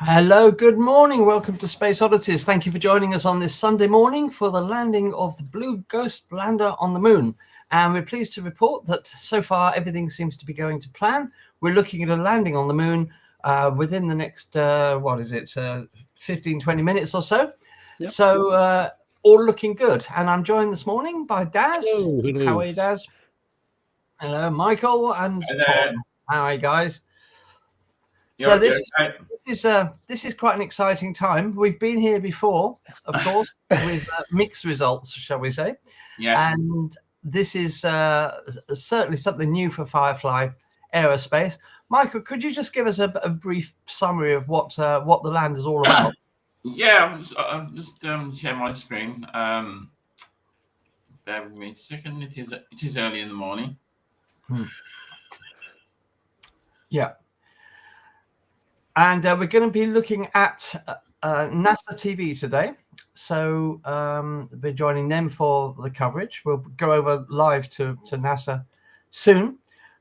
Hello, good morning. Welcome to Space Oddities. Thank you for joining us on this Sunday morning for the landing of the Blue Ghost lander on the moon. And we're pleased to report that so far everything seems to be going to plan. We're looking at a landing on the moon within the next, 15, 20 minutes or so. Yep. So all looking good. And I'm joined this morning by Daz. Hello. How are you, Daz? Hello, Michael and Tom. How are you guys? So this is quite an exciting time. We've been here before, of course, with mixed results, shall we say? Yeah. And this is certainly something new for Firefly Aerospace. Michael, could you just give us a brief summary of what the land is all about? Yeah, I'll just share my screen. Bear with me a second. It is early in the morning. Yeah. And we're going to be looking at NASA TV today. So we're joining them for the coverage. We'll go over live to NASA soon.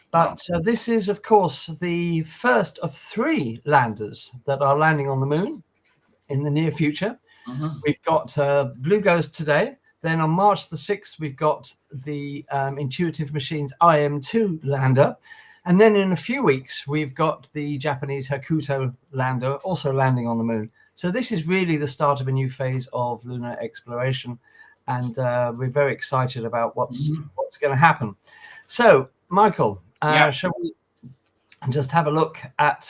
But this is, of course, the first of 3 landers that are landing on the moon in the near future. Mm-hmm. We've got Blue Ghost today. Then on March the 6th, we've got the Intuitive Machines IM-2 lander. And then in a few weeks, we've got the Japanese Hakuto lander also landing on the moon. So this is really the start of a new phase of lunar exploration. And we're very excited about what's going to happen. So, Michael, shall we just have a look at,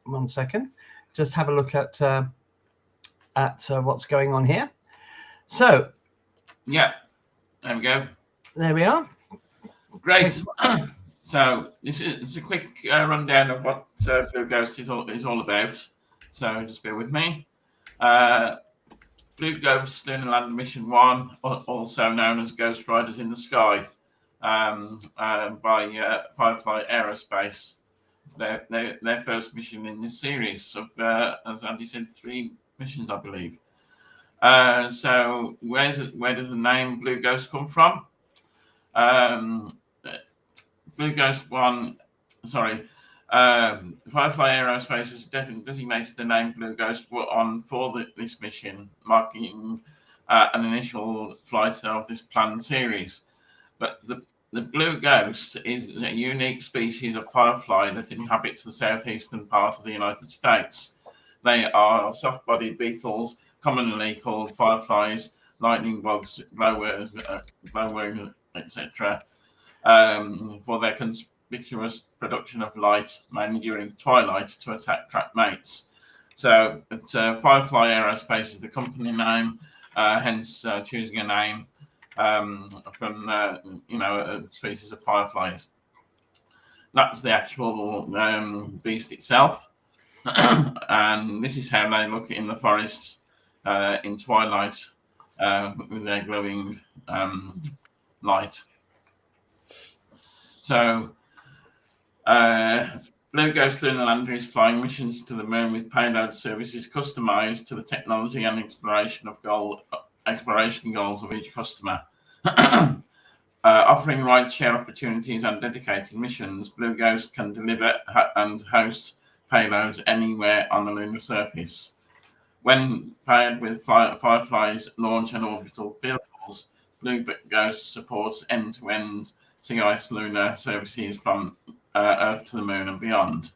1 second, just have a look at what's going on here. So. Yeah, there we go. There we are. Great. So this is a quick rundown of what Blue Ghost is all about. So just bear with me. Blue Ghost Lunar Lander Mission 1, also known as Ghost Riders in the Sky, by Firefly Aerospace. Their first mission in this series of, as Andy said, 3 missions, I believe. So where does the name Blue Ghost come from? Blue Ghost Firefly Aerospace has definitely designated the name Blue Ghost for this mission, marking an initial flight of this planned series. But the Blue Ghost is a unique species of firefly that inhabits the southeastern part of the United States. They are soft-bodied beetles, commonly called fireflies, lightning bugs, glowworms, etc. For their conspicuous production of light, mainly during twilight, to attract mates. So, Firefly Aerospace is the company name, hence choosing a name from a species of fireflies. That's the actual beast itself, and this is how they look in the forest in twilight with their glowing light. So, Blue Ghost Lunar Lander is flying missions to the moon with payload services customized to the technology and exploration goals of each customer. Offering ride-share opportunities and dedicated missions, Blue Ghost can deliver and host payloads anywhere on the lunar surface. When paired with Firefly's launch and orbital vehicles, Blue Ghost supports end-to-end sea ice lunar services from Earth to the moon and beyond.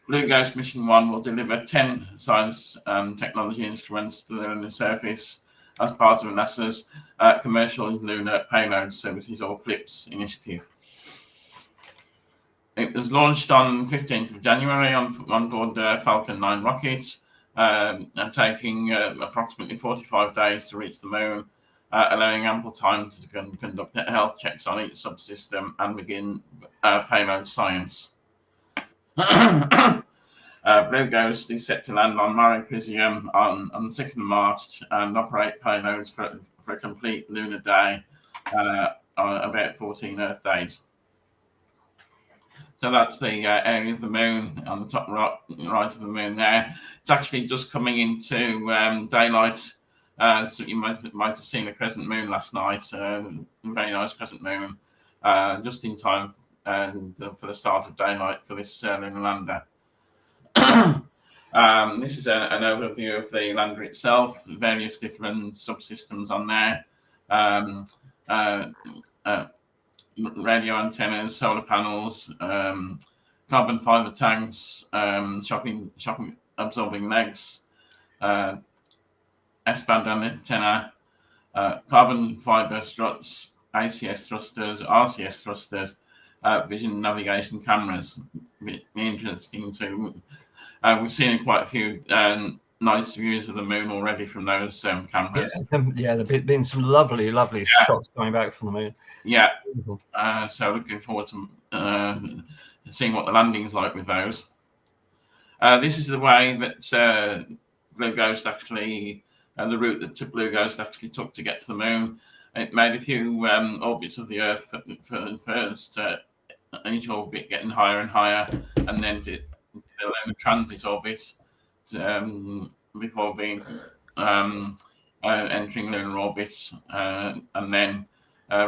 Blue Ghost Mission 1 will deliver 10 science technology instruments to the lunar surface as part of NASA's Commercial Lunar Payload Services, or CLPS, initiative. It was launched on 15th of January on board Falcon 9 rockets, and taking approximately 45 days to reach the moon, allowing ample time to conduct health checks on each subsystem and begin payload science. Blue Ghost is set to land on Mare Crisium on the 2nd of March and operate payloads for a complete lunar day, about 14 Earth days. So that's the area of the moon on the top right of the moon there. It's actually just coming into daylight. So you might have seen a crescent moon last night, a very nice crescent moon, just in time and for the start of daylight for this lunar lander. This is an overview of the lander itself, various different subsystems on there, radio antennas, solar panels, carbon fiber tanks, shock absorbing legs, S-band antenna, carbon fiber struts, ACS thrusters, RCS thrusters, vision navigation cameras. Interesting to. We've seen quite a few nice views of the moon already from those cameras. Yeah, there've been some lovely shots coming back from the moon. Yeah. So looking forward to seeing what the landing's like with those. This is the way that Blue Ghost actually, the route that Blue Ghost actually took to get to the moon. It made a few orbits of the Earth for first, each orbit getting higher and higher, and then did the lunar transit orbit before being entering lunar orbit, and then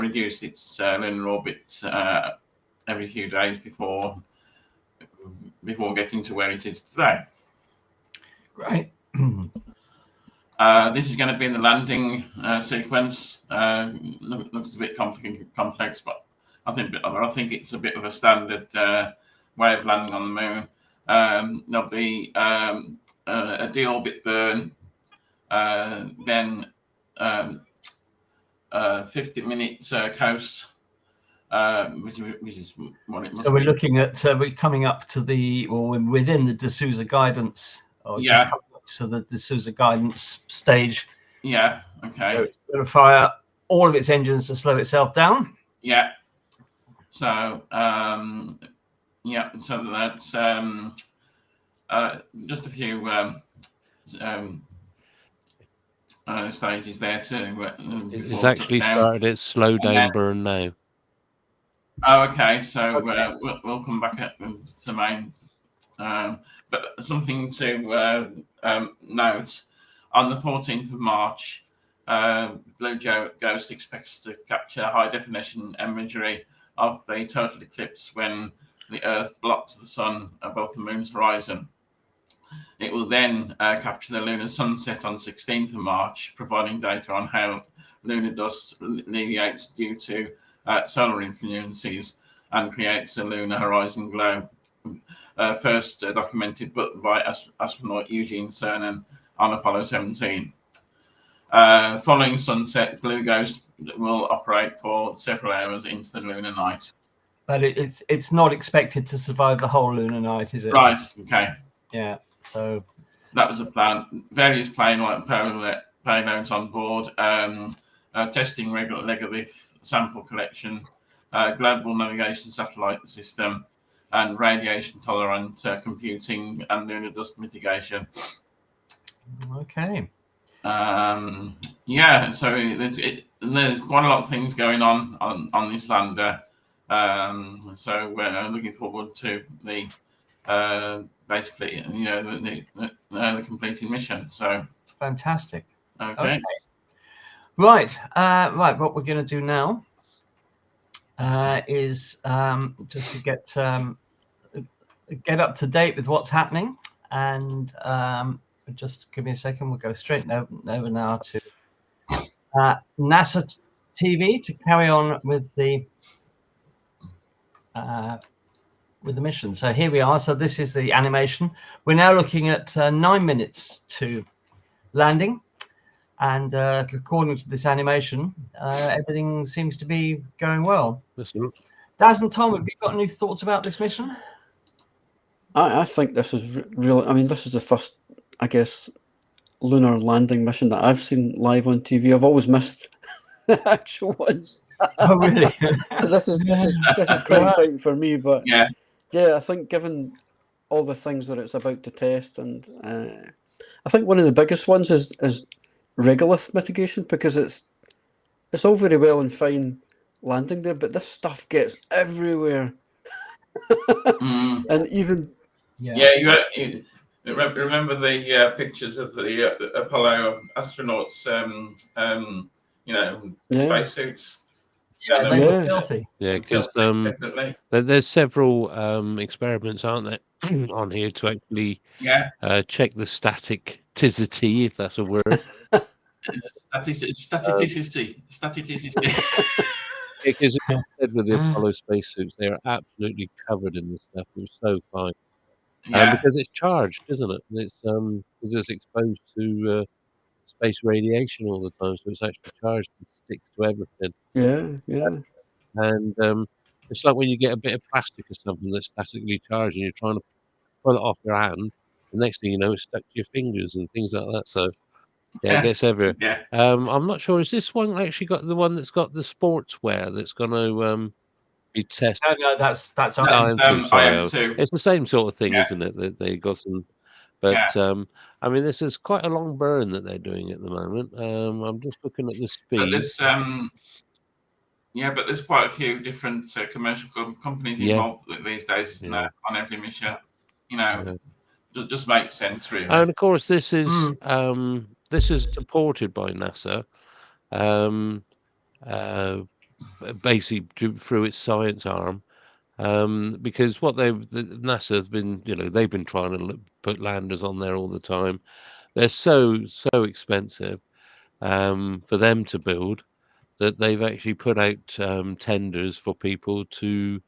reduced its lunar orbit every few days before getting to where it is today. Right. This is going to be in the landing sequence. Looks a bit complex, but I think it's a bit of a standard way of landing on the moon. There'll be a deorbit burn, then 50-minute coast, which is what it must be. So we're looking at we're coming up to we're within the D'Souza guidance. Yeah. So the D'Souza guidance stage. Yeah. Okay. So it's going to fire all of its engines to slow itself down. Yeah. So yeah. So that's just a few stages there too. It's actually started its slow down burn now. Oh, okay. So we'll come back at the main. But something to note, on the 14th of March, Blue Ghost expects to capture high-definition imagery of the total eclipse when the Earth blocks the sun above the moon's horizon. It will then capture the lunar sunset on 16th of March, providing data on how lunar dust alleviates due to solar influences and creates a lunar horizon glow. First documented by astronaut Eugene Cernan on Apollo 17. Following sunset, Blue Ghost will operate for several hours into the lunar night. But it's not expected to survive the whole lunar night, is it? Right. Okay. Yeah. So that was the plan. Various payloads on board, testing regular megalith sample collection, global navigation satellite system, and radiation tolerant computing and lunar dust mitigation. Okay. Yeah, so there's quite a lot of things going on this lander. So we're looking forward to the basically the completing mission. So fantastic. Okay. Right. Right. What we're going to do now is just to get up to date with what's happening, and just give me a second. We'll go straight over now to NASA TV to carry on with the mission. So here we are. So this is the animation. We're now looking at 9 minutes to landing. And according to this animation, everything seems to be going well. Daz and Tom, have you got any thoughts about this mission? I think this is really, I mean, this is the first, I guess, lunar landing mission that I've seen live on TV. I've always missed the actual ones. Oh, really? So this is quite exciting for me. But yeah, I think given all the things that it's about to test, and I think one of the biggest ones is regolith mitigation, because it's all very well and fine landing there, but this stuff gets everywhere. And even you remember the pictures of the Apollo astronauts, spacesuits. Yeah, they Yeah. were filthy. Yeah, because Definitely. there's several experiments, aren't there, on here to actually Yeah. check the staticity, if that's a word. Staticity. Because said with the Apollo spacesuits, they are absolutely covered in this stuff. It was so fine. Yeah. Because it's charged, isn't it? And it's because it's exposed to space radiation all the time, so it's actually charged and sticks to everything. Yeah. And it's like when you get a bit of plastic or something that's statically charged, and you're trying to pull it off your hand. The next thing you know, it's stuck to your fingers and things like that. So yeah, it gets everywhere. Yeah. I'm not sure. Is this one actually got the one that's got the sportswear that's going to be tested? No, that's That's IM2, sorry. IM2. It's the same sort of thing, Yeah. isn't it? That they got some, but I mean, this is quite a long burn that they're doing at the moment. I'm just looking at the But speed. there's but there's quite a few different commercial companies Yeah. involved these days, isn't there, on every mission? You know, just makes sense, really. And of course, this is supported by NASA, basically through its science arm. Because what NASA has been, they've been trying to put landers on there all the time. They're so expensive for them to build that they've actually put out tenders for people to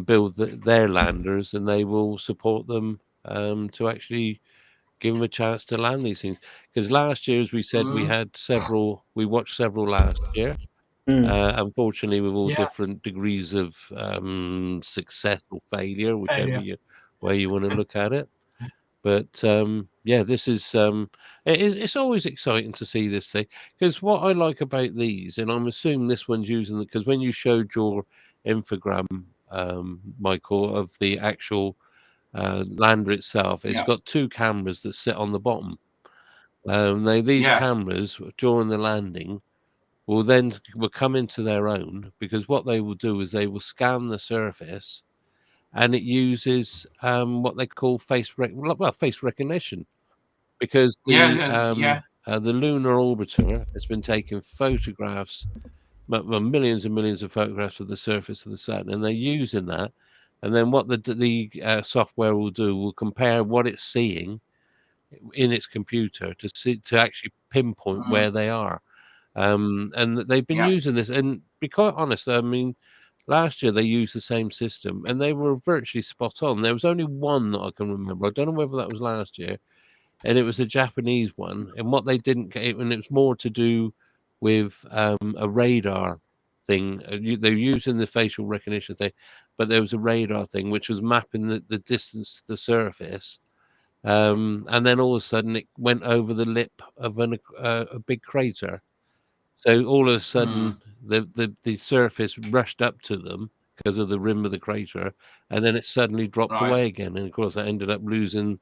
build their landers, and they will support them to actually give them a chance to land these things. Because last year, as we said, we watched several last year. Unfortunately, with all different degrees of success or failure, whichever way you want to look at it. But this is it's always exciting to see this thing, because what I like about these, and I'm assuming this one's using it, because when you showed your infogram, Michael, of the actual lander itself, it's got two cameras that sit on the bottom. These cameras during the landing will come into their own, because what they will do is they will scan the surface, and it uses what they call face recognition, because the lunar orbiter has been taking photographs, millions and millions of photographs of the surface of the sun, and they're using that. And then what the software will compare what it's seeing in its computer to actually pinpoint where they are. And they've been using this, and to be quite honest, I mean, last year they used the same system, and they were virtually spot on. There was only one that I can remember. I don't know whether that was last year, and it was a Japanese one. And what they didn't get, and it was more to do with a radar thing. They're using the facial recognition thing, but there was a radar thing which was mapping the distance to the surface. And then all of a sudden it went over the lip of a big crater. So all of a sudden, the surface rushed up to them because of the rim of the crater, and then it suddenly dropped away again. And of course, I ended up losing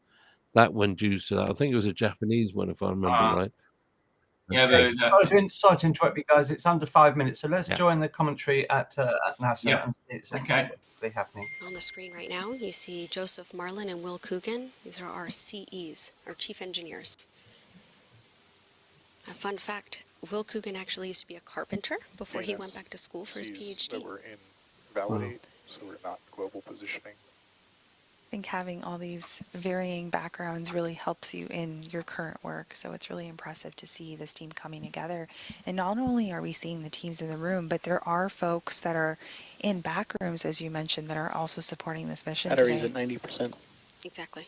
that one due to that. I think it was a Japanese one, if I remember right. Sorry to interrupt you guys. It's under 5 minutes, so let's join the commentary at NASA and see what's actually happening. On the screen right now, you see Joseph Marlin and Will Coogan. These are our CEs, our chief engineers. A fun fact, Will Coogan actually used to be a carpenter before he went back to school for his PhD. That we're in validate, so we're not global positioning. I think having all these varying backgrounds really helps you in your current work. So it's really impressive to see this team coming together. And not only are we seeing the teams in the room, but there are folks that are in back rooms, as you mentioned, that are also supporting this mission Batteries today. at 90%. Exactly.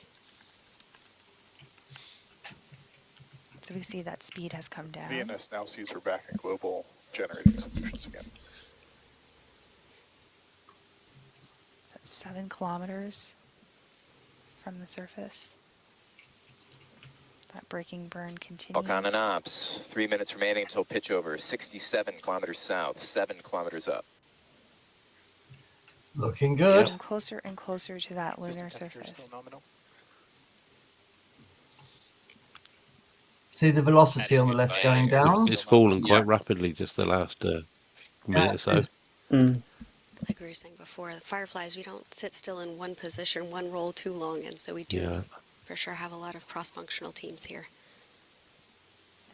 So we see that speed has come down. VNS now sees we're back in global generating solutions again. That's 7 kilometers from the surface. That braking burn continues. Falcon and Ops, 3 minutes remaining until pitch over. 67 kilometers south, 7 kilometers up. Looking good. Getting closer and closer to that lunar surface. See the velocity on the left going down? It's fallen quite rapidly just the last minute or so. Like we were saying before, the Fireflies, we don't sit still in one position, one role too long, and so we do for sure have a lot of cross-functional teams here.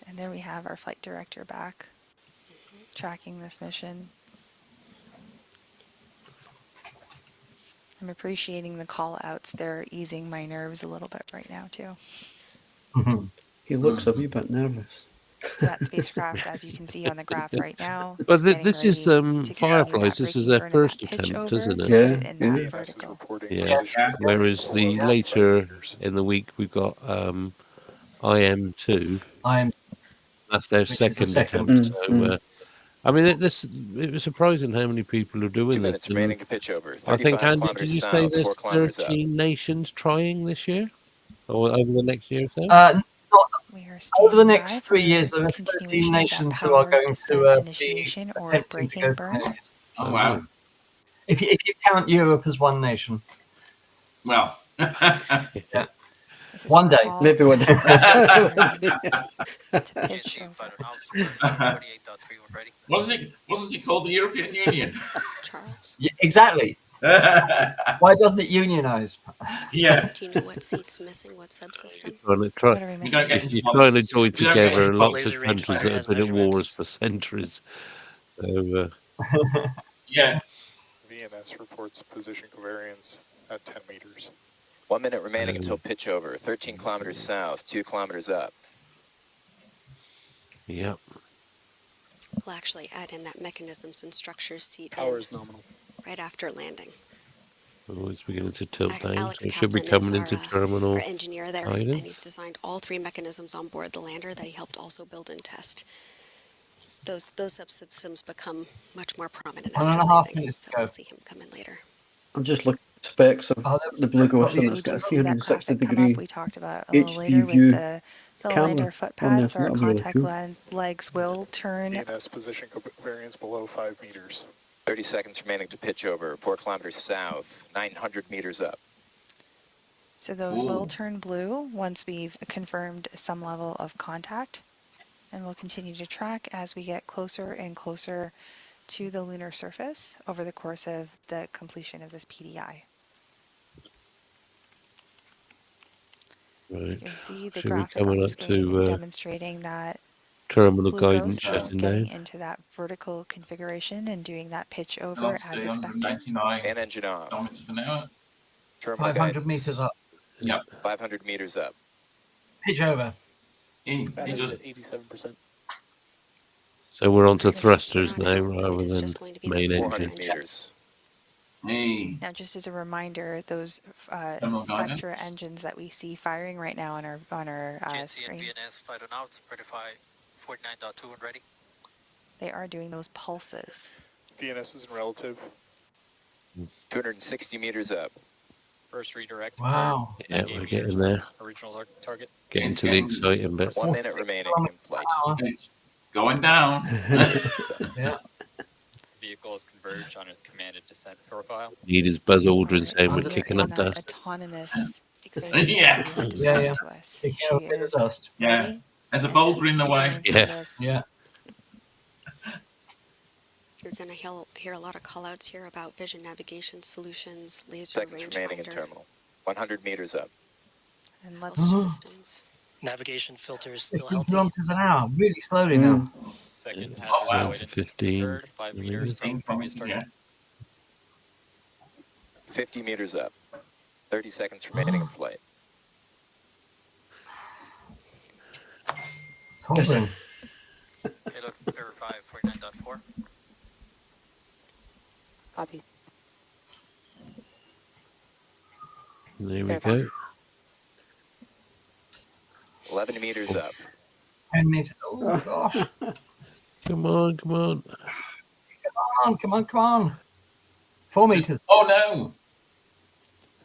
And there we have our flight director back, tracking this mission. I'm appreciating the call outs. They're easing my nerves a little bit right now too. He looks a wee bit nervous. So that spacecraft, as you can see on the graph right now, But is getting this is ready to continue Fireflies. that This is braking their burn and that first pitch attempt, over isn't to it? get Yeah, it in yeah. that VNS is vertical. reporting Yeah. position of Whereas below the 5 later meters. in the week we've got IM2. That's their Which is the second second. attempt. So I mean, it was surprising how many people are 2 doing this. minutes And remaining to pitch over. I think, 35 Andy, did kilometers you say south, 4 there's kilometers up. 13 nations trying this year or over the next year or so? Not We are over the standing by next 3 years. for There are continuation 13 of that nations who are powered going descent to be initiation or attempting to braking go burn. for it. Oh, wow. If you count Europe as one nation. Well, This is One our day. call Maybe one day. to pitch over. wasn't it called the European Union? Thanks, Charles. Yeah, exactly. Why doesn't it unionize? Yeah. Do you know what seat's missing? What subsystem? What What are we You missing? don't get You're into trying to politics. join You don't get together into lots politics. of Laser countries rangefinder that has have been at wars measurements. for centuries. So, Yeah. VNS reports position covariance at 10 meters. 1 minute remaining until pitch over. 13 kilometers south, 2 kilometers up. yeah. We'll actually add in that mechanisms and structures seat Power in is nominal. right after landing. Oh, it's beginning to tilt down. Alex So it should be Kaplan is coming into our terminal engineer there, and he's guidance. designed all 3 mechanisms on board the lander that he helped also build and test. Those subsystems become much more prominent 1.5 after landing, minutes to so go. we'll see him come in later. I'm just looking at specs of the Blue Ghost, and So it's we got a do see that 360 graphic come degree up we talked about a little later HD with view the camera lander foot on there. pads. Our That'll be really contact cool. legs will turn. VNS position covariance below 5 meters. 30 seconds remaining to pitch over. 4 kilometers south, 900 meters up. So those will Ooh. turn blue once we've confirmed some level of contact. And we'll continue to track as we get closer and closer to the lunar surface over the course of the completion of this PDI. Right. You can see the Should be graphic on coming the up screen to demonstrating that terminal Blue guidance Ghost is shutting getting down. into that vertical configuration and doing that pitch over Velocity as expected. 199 And engine off. kilometers per hour. Terminal 500 guidance. meters up. Yep. 500 meters up. Pitch over. He Battery's just at 87%. So we're onto Right over here thrusters on now our rather road is than just going to be main those engine. 400 engines. meters. hey. Now, just as a reminder, those Terminal guidance. Spectra engines that we see firing right now on our screen, VNS flight on out, certified 49.2 and ready. they are doing those pulses. VNS is in relative. 260 meters up. First redirect. Wow. Yeah, we're getting there. Original target. Getting to the exciting bit. 1 minute remaining in flight. It's going down. Yeah. Vehicle is converged on its commanded descent profile. Need his Buzz Aldrin Alright, saying so we're we are kicking in up that dust. autonomous phase Yeah. that you had Yeah, described yeah. to us. Picking She up a bit of is dust. Yeah. ready. There's a and boulder in the moving way. into Yeah. this. Yeah. You're going to hear a lot of call-outs here about vision navigation solutions, laser Seconds remaining in rangefinder, terminal. 100 meters up. And let's pulse Oh. systems. Navigation filter is still 15 healthy. kilometers an hour. Really slowly now. Second Yeah. hazard wow. avoidance 15 occurred 5 meters from previous target. Yeah. 50 meters up. 30 seconds remaining in flight. It's hovering. Payload verify 49.4. Copy. There we go. 11 meters up. 10 meters. Oh, gosh. Come on, come on. Come on. 4 meters. Oh no.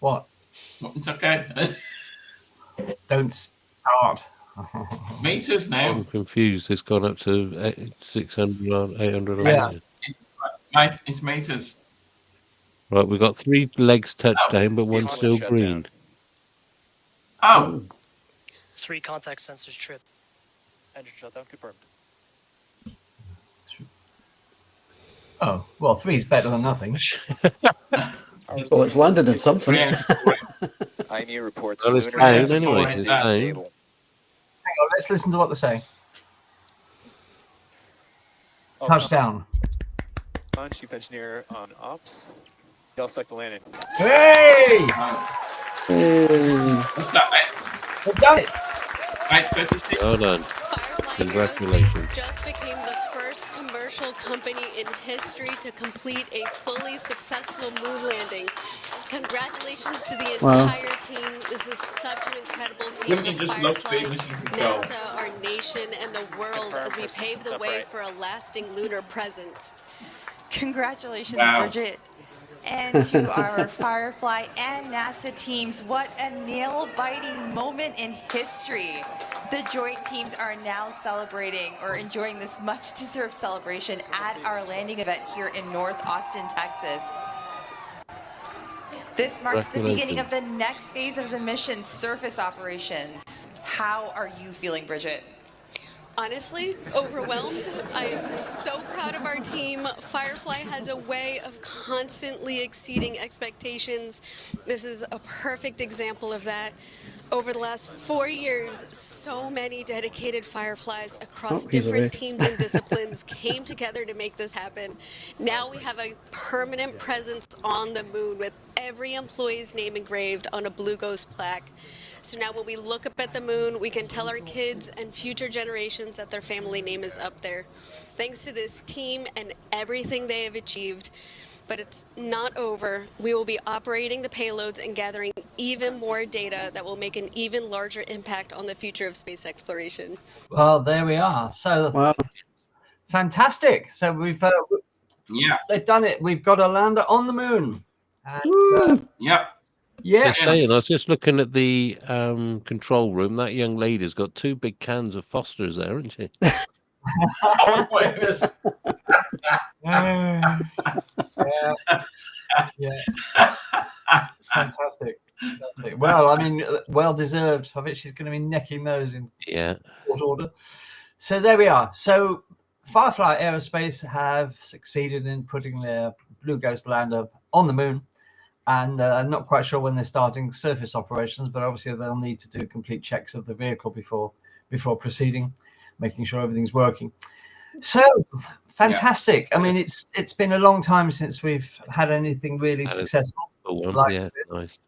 What? It's okay. Don't start. Meters now. I'm confused. It's gone up to 600, 800 Yeah. already. Mate, it's meters. Right, we've got 3 legs touchdown, but one's Vehicle still shut green. down. Oh. 3 contact sensors tripped. Engine shutdown confirmed. Oh, well, 3 is better than nothing. Well, it's landed in something. IMU reports Well, it's lunar down navigation anyway, is it's down. stable. Hang on, let's listen to what they say. Oh, Touchdown. Chief Engineer on Ops. Y'all suck the landing. Hey! What's that, mate? We've done it. Mate, 56. Well done. Firefly Congratulations. Aerospace just became the first commercial company in history to complete a fully successful moon landing. Congratulations to the entire team. This is such an incredible feat Wouldn't for you just love to Firefly, be mission control? NASA, our nation, and the world as we pave the way for a lasting lunar presence. Congratulations, Wow. Bridget. And to our Firefly and NASA teams, what a nail-biting moment in history. The joint teams are now celebrating or enjoying this much-deserved celebration at our landing event here in North Austin, Texas. This marks the beginning of the next phase of the mission, surface operations. How are you feeling, Bridget? Honestly, overwhelmed. I am so proud of our team. Firefly has a way of constantly exceeding expectations. This is a perfect example of that. Over the last 4 years, so many dedicated Fireflies across different teams and disciplines came together to make this happen. Now we have a permanent presence on the moon with every employee's name engraved on a Blue Ghost plaque. So now when we look up at the moon, we can tell our kids and future generations that their family name is up there. Thanks to this team and everything they have achieved. But it's not over. We will be operating the payloads and gathering even more data that will make an even larger impact on the future of space exploration. Well, there we are. So fantastic. So we've they've done it. We've got a lander on the moon. And, yeah. Just saying, I was just looking at the control room. That young lady's got 2 big cans of Foster's there, isn't she? Oh, wait, this. Fantastic. Well, I mean, well deserved. I bet she's going to be necking those in short order. So there we are. So Firefly Aerospace have succeeded in putting their Blue Ghost lander on the moon. And I'm not quite sure when they're starting surface operations, but obviously they'll need to do complete checks of the vehicle before proceeding, making sure everything's working. So fantastic. I mean, it's been a long time since we've had anything really successful. Nice.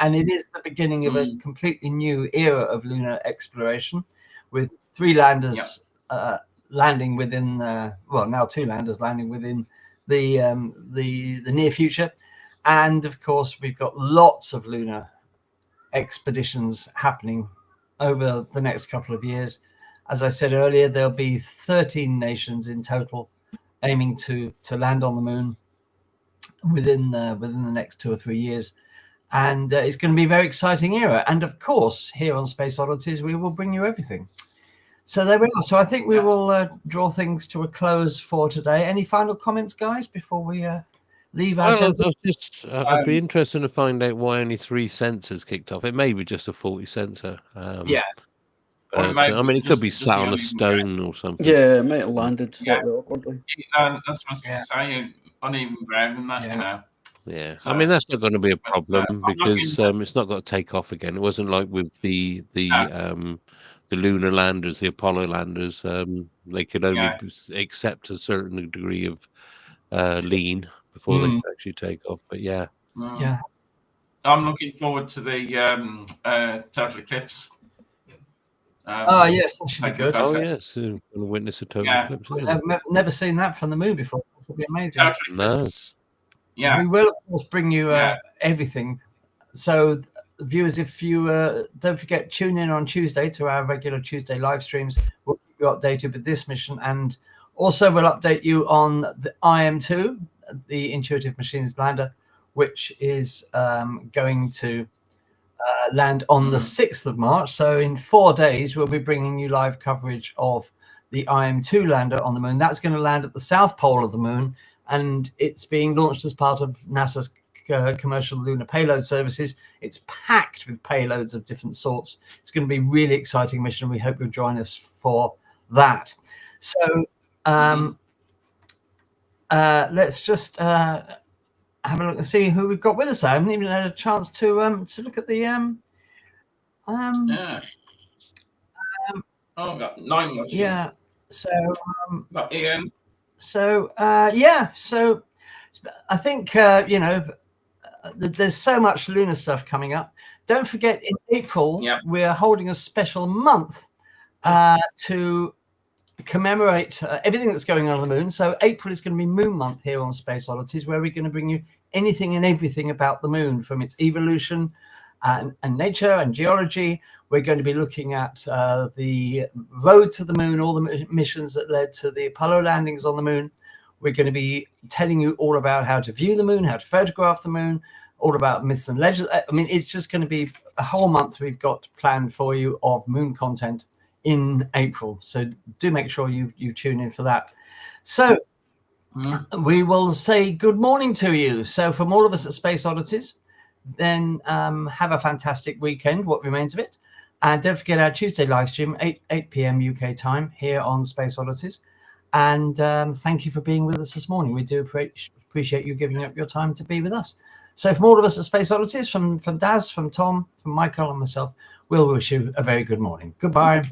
And it is the beginning of a completely new era of lunar exploration, with 3 landers landing within, now 2 landers landing within the near future. And of course, we've got lots of lunar expeditions happening over the next couple of years. As I said earlier, there'll be 13 nations in total aiming to land on the moon within the next 2 or 3 years. And it's going to be a very exciting era. And of course, here on Space Oddities, we will bring you everything. So there we are. So I think we will draw things to a close for today. Any final comments, guys, before we leave our I'd be interested to find out why only 3 sensors kicked off. It may be just a 40 sensor. But, I mean, it could be sat on a stone or something. Yeah, it might have landed slightly awkwardly. That's what I was going to say. Uneven ground and that, you know. Yeah, So, I mean, that's not going to be a problem because it's not got to take off again. It wasn't like with the lunar landers, the Apollo landers. They could only accept a certain degree of lean before they could actually take off. But I'm looking forward to the total eclipse. Yes, that should be good. Oh yes, going to witness a total eclipse. I've never seen that from the moon before. It would be amazing. No. Yeah, we will of course bring you everything. So viewers, if you don't forget, tune in on Tuesday to our regular Tuesday live streams. We'll keep you updated with this mission, and also we'll update you on the IM-2, the Intuitive Machines lander, which is going to land on the 6th of March. So in 4 days, we'll be bringing you live coverage of the IM-2 lander on the moon. That's going to land at the south pole of the moon, and it's being launched as part of NASA's commercial lunar payload services. It's packed with payloads of different sorts. It's going to be a really exciting mission. We hope you'll join us for that. So let's just have a look and see who we've got with us. I haven't even had a chance to look at the I've got 9 watching. Yeah. So Got Ian. So so I think there's so much lunar stuff coming up. Don't forget, in April, we're holding a special month to commemorate everything that's going on the moon. So April is going to be Moon Month here on Space Oddities, where we're going to bring you anything and everything about the moon, from its evolution and nature and geology. We're going to be looking at the road to the moon, all the missions that led to the Apollo landings on the moon. We're going to be telling you all about how to view the moon, how to photograph the moon, all about myths and legends. I mean, it's just going to be a whole month we've got planned for you of moon content in April. So do make sure you tune in for that. So we will say good morning to you. So from all of us at Space Oddities, then have a fantastic weekend, what remains of it. And don't forget our Tuesday live stream, 8 p.m. UK time here on Space Oddities. And thank you for being with us this morning. We do appreciate you giving up your time to be with us. So from all of us at Space Oddities, from Daz, from Tom, from Michael and myself, we'll wish you a very good morning. Goodbye.